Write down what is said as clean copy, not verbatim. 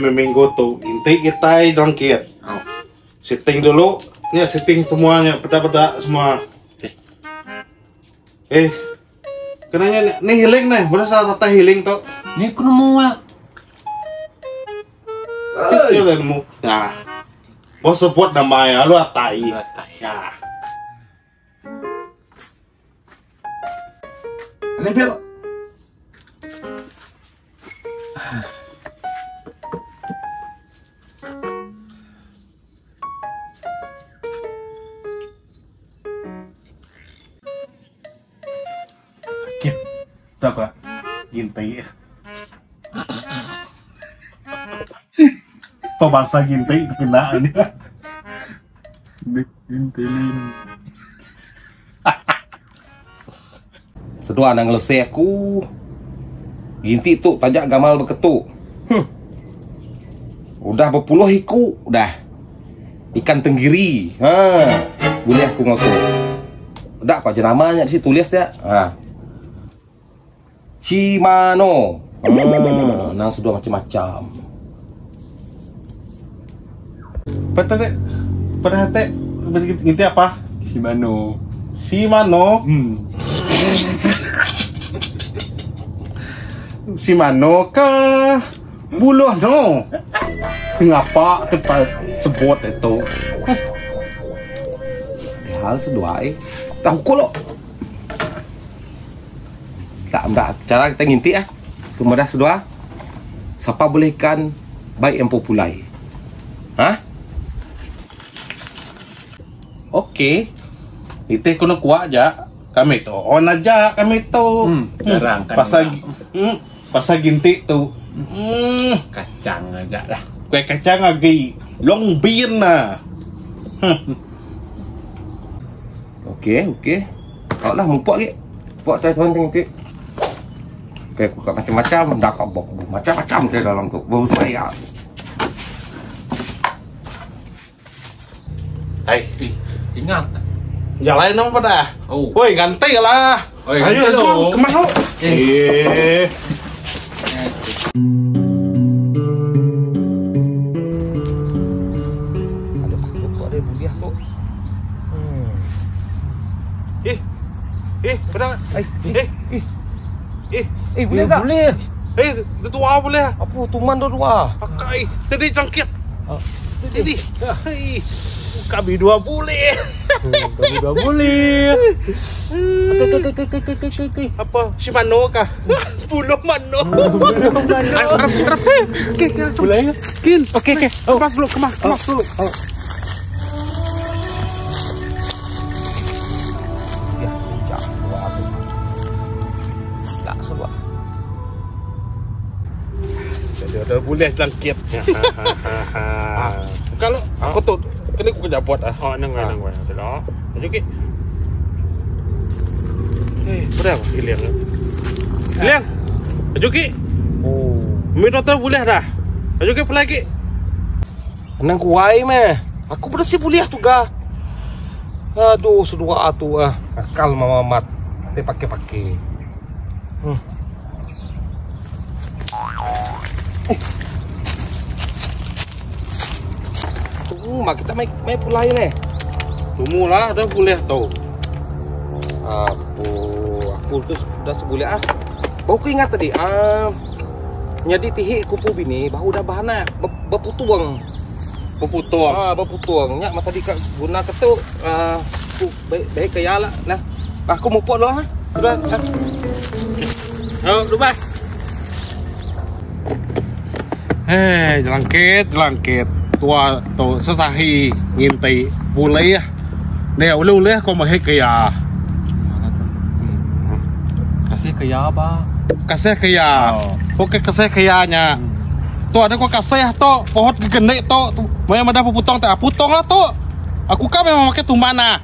Minggu tuh inti kita jangkit. Setting dulu, ya setting semuanya, peda-peda semua. Kenanya nih healing nih, boleh salah tata healing tuh. Nih aku nemu lah. Itu lah nemu. Nah, bos sebut namanya, lu atai. Ya. Ini Bel. Udah Pak, gintai ya. Pemangsa gintai kenaan ya. Gintelin. Sedua nang ngeleseh aku. Ginti tuh tajak gamal beketu. Udah berpuluh iku, udah. Ikan tenggiri. Boleh aku ngaku. Udah apa jenamanya di situ tulis ya. Shimano. Nang sudah macam-macam. Pada hati ginti apa? Shimano. Shimano ke buluh no. Ngapa tempat sebut itu? Hal sedua tahu kolo. Tak cara kita nginti kemudian sedua. Siapa bolehkan baik yang populai? Oke. Itu kuno kuat aja. Kami tuh on aja kami tuh. Jarang kan. Pasal ginti tuh. Kacang aja lah. Kue kacang lagi. Long bean nah. Oke. Kau lah mumpuk lagi. Puak tuan tinggi. Kayak aku macam-macam, dah kau macam-macam saya dalam tu. Bau saya. Ingat. Jalan nama pada. Woi ganti lah. Ayo kemana lu? Boleh tak? Boleh. Dia tua boleh. Apa tuman dah dua? Pakai. Tadi cangkit. Tadi. Kami dua boleh. Apa? Shimano kah? Buluh mano. Boleh. Kin. Oke. Kemas dulu. Udah boleh cangkit. Kalau aku tuh kini aku kerja buat nang tu lah. Ajuki. Berapa kilian? Kilian. Ajuki. Minum tu boleh dah. Ajuki apa lagi? Nang kuai meh. Aku bersih boleh tu ga. Aduh, sedua tu akal mama mat. Te pakai. Mak kita main pulai ni. Tumulah dah boleh tau. Aku tu dah sebulan Baru aku ingat tadi. Jadi tihik kupu bini bahu dah bahana berputuang. Berputuang. Nyak masa dikak guna ketuk baik kaya lah. Nah, aku mau pot loh Sudah. Lupa. Jelangkit. Tua tu sesahi ngintai boleh ya. Nè uleh kau mahek kaya. Kasih kaya apa? Kasih kaya. Oke kasih kayanya. Tu ada kau kasih tu pohon gegene tu. Memang ada putong tak putong lah tu. Aku kan memang pakai tu mana.